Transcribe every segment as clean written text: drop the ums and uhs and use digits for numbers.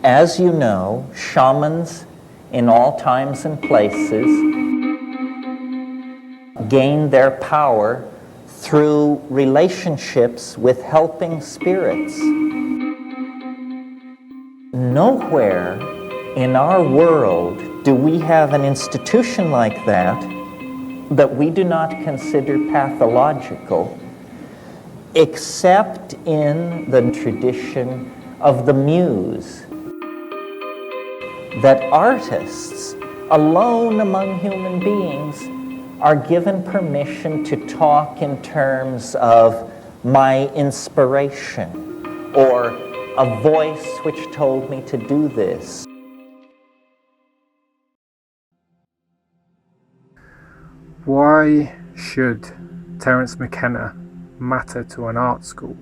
As you know, shamans in all times and places gain their power through relationships with helping spirits. Nowhere in our world do we have an institution like that we do not consider pathological, except in the tradition of the muse, that artists, alone among human beings, are given permission to talk in terms of my inspiration, or a voice which told me to do this. Why should Terence McKenna matter to an art school?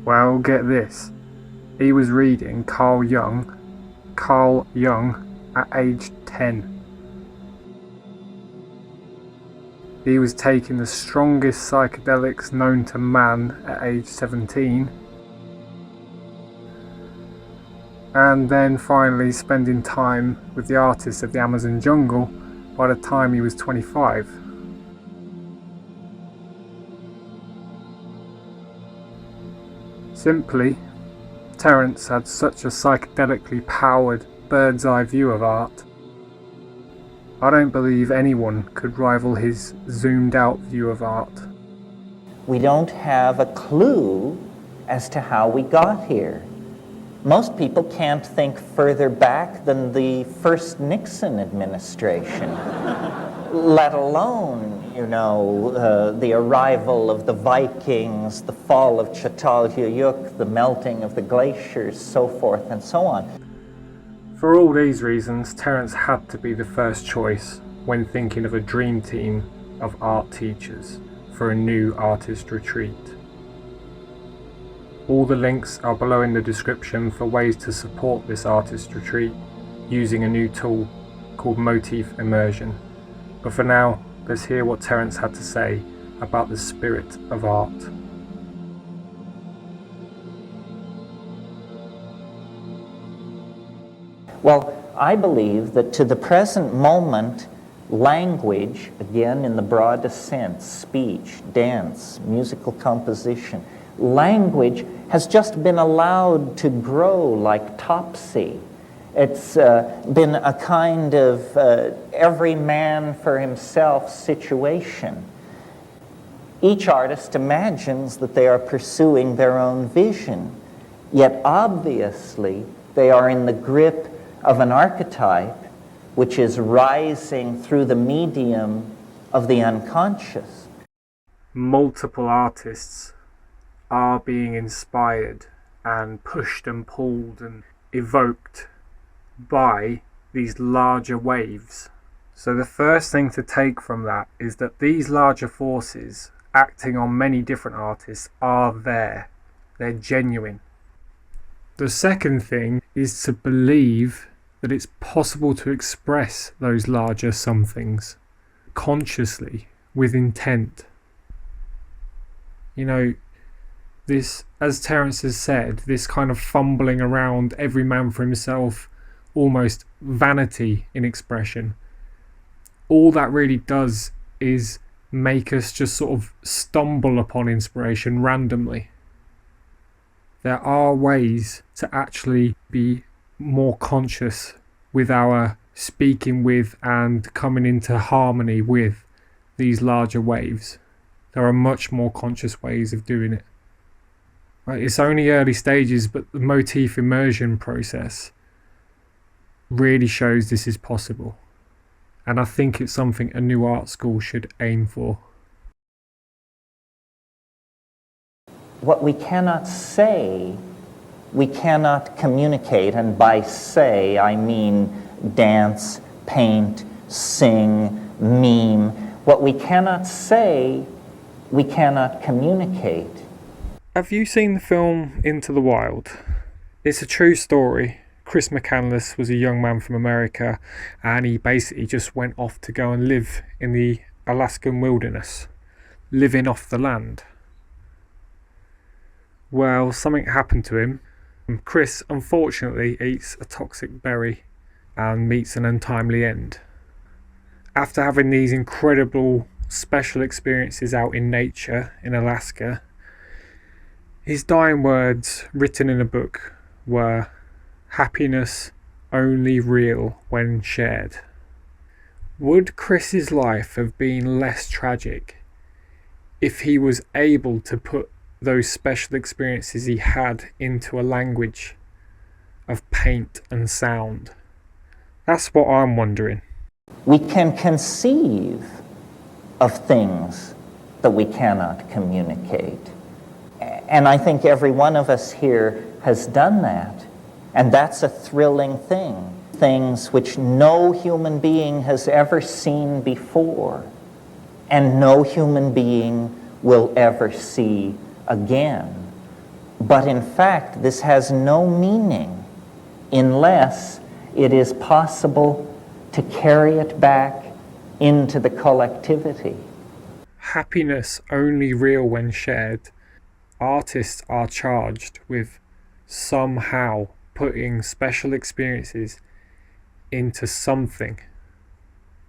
Well, get this. He was reading Carl Jung at age 10. He was taking the strongest psychedelics known to man at age 17. And then finally spending time with the artists of the Amazon jungle by the time he was 25. Simply, Terence had such a psychedelically powered bird's eye view of art. I don't believe anyone could rival his zoomed out view of art. We don't have a clue as to how we got here. Most people can't think further back than the first Nixon administration, let alone, the arrival of the Vikings, the fall of Çatalhöyük, the melting of the glaciers, so forth and so on. For all these reasons, Terence had to be the first choice when thinking of a dream team of art teachers for a new artist retreat. All the links are below in the description for ways to support this artist retreat using a new tool called Motif Immersion. But for now, let's hear what Terence had to say about the spirit of art. Well, I believe that to the present moment, language, again in the broadest sense, speech, dance, musical composition, language has just been allowed to grow like topsy. It's been a kind of every man for himself situation. Each artist imagines that they are pursuing their own vision, yet obviously they are in the grip of an archetype which is rising through the medium of the unconscious. Multiple artists are being inspired and pushed and pulled and evoked by these larger waves. So the first thing to take from that is that these larger forces acting on many different artists are there. They're genuine. The second thing is to believe that it's possible to express those larger somethings consciously, with intent. This, as Terence has said, this kind of fumbling around, every man for himself, almost vanity in expression. All that really does is make us just sort of stumble upon inspiration randomly. There are ways to actually be more conscious with our speaking with and coming into harmony with these larger waves. There are much more conscious ways of doing it. Right? It's only early stages, but the motif immersion process really shows this is possible. And I think it's something a new art school should aim for. What we cannot say, we cannot communicate, and by say I mean dance, paint, sing, mime. What we cannot say, we cannot communicate. Have you seen the film Into the Wild? It's a true story, Chris McCandless was a young man from America, and he basically just went off to go and live in the Alaskan wilderness, living off the land. Well, something happened to him. Chris unfortunately eats a toxic berry and meets an untimely end. After having these incredible special experiences out in nature in Alaska, his dying words written in a book were, "Happiness only real when shared." Would Chris's life have been less tragic if he was able to put those special experiences he had into a language of paint and sound? That's what I'm wondering. We can conceive of things that we cannot communicate. And I think every one of us here has done that. And that's a thrilling thing. Things which no human being has ever seen before, and no human being will ever see again. But in fact, this has no meaning unless it is possible to carry it back into the collectivity. Happiness only real when shared. Artists are charged with somehow putting special experiences into something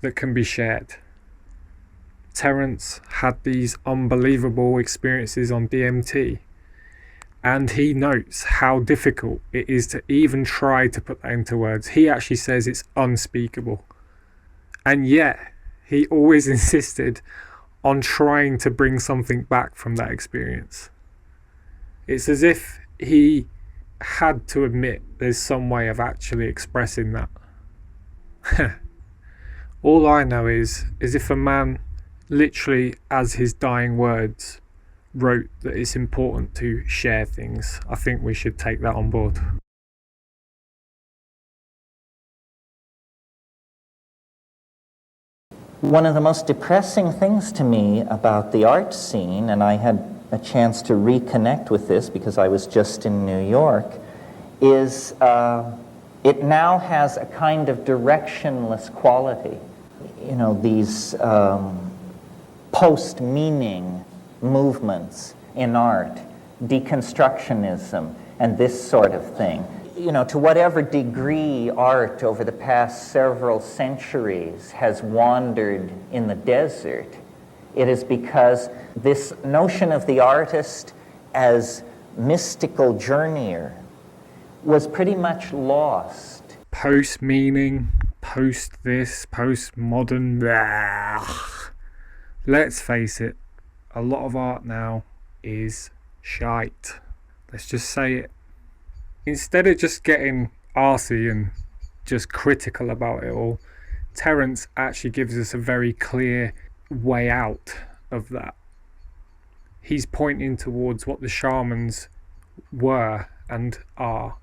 that can be shared. Terence had these unbelievable experiences on DMT, and he notes how difficult it is to even try to put that into words. He actually says it's unspeakable, and yet he always insisted on trying to bring something back from that experience. It's as if he had to admit there's some way of actually expressing that. All I know is if a man literally, as his dying words, wrote that it's important to share things, I think we should take that on board. One of the most depressing things to me about the art scene, and I had a chance to reconnect with this because I was just in New York, is it now has a kind of directionless quality. You know, these post-meaning movements in art, deconstructionism, and this sort of thing. You know, to whatever degree art over the past several centuries has wandered in the desert, it is because this notion of the artist as mystical journeyer was pretty much lost. Post-meaning, post-this, post-modern, let's face it, a lot of art now is shite. Let's just say it. Instead of just getting arsey and just critical about it all, Terence actually gives us a very clear way out of that. He's pointing towards what the shamans were and are.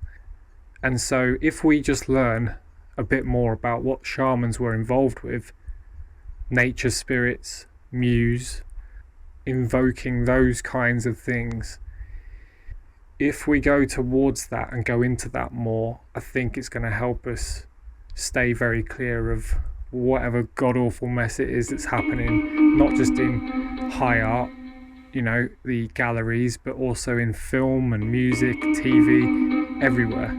And so if we just learn a bit more about what shamans were involved with, nature spirits, muse, invoking those kinds of things, if we go towards that and go into that more, I think it's going to help us stay very clear of whatever god-awful mess it is that's happening, not just in high art, you know, the galleries, but also in film and music, TV, everywhere.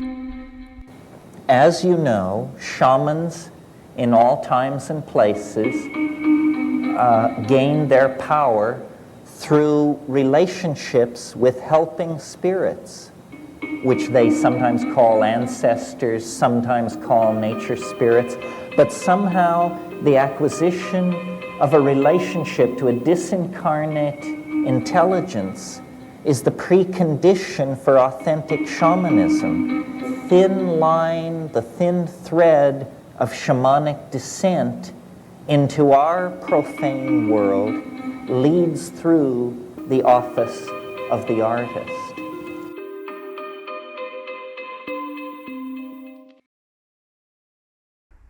As you know, shamans in all times and places gain their power through relationships with helping spirits, which they sometimes call ancestors, sometimes call nature spirits, but somehow the acquisition of a relationship to a disincarnate intelligence is the precondition for authentic shamanism. Thin line, the thin thread of shamanic descent into our profane world leads through the office of the artist.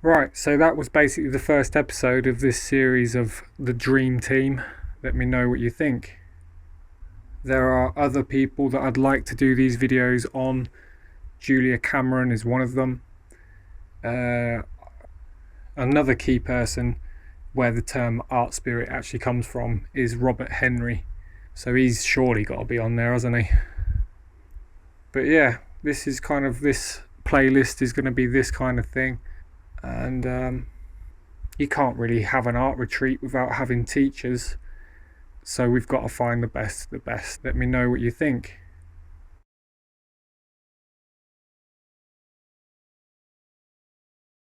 Right, so that was basically the first episode of this series of The Dream Team. Let me know what you think. There are other people that I'd like to do these videos on, Julia Cameron is one of them. Another key person where the term art spirit actually comes from is Robert Henri. So he's surely got to be on there, hasn't he? But yeah, this playlist is going to be this kind of thing. And you can't really have an art retreat without having teachers. So we've got to find the best. Let me know what you think.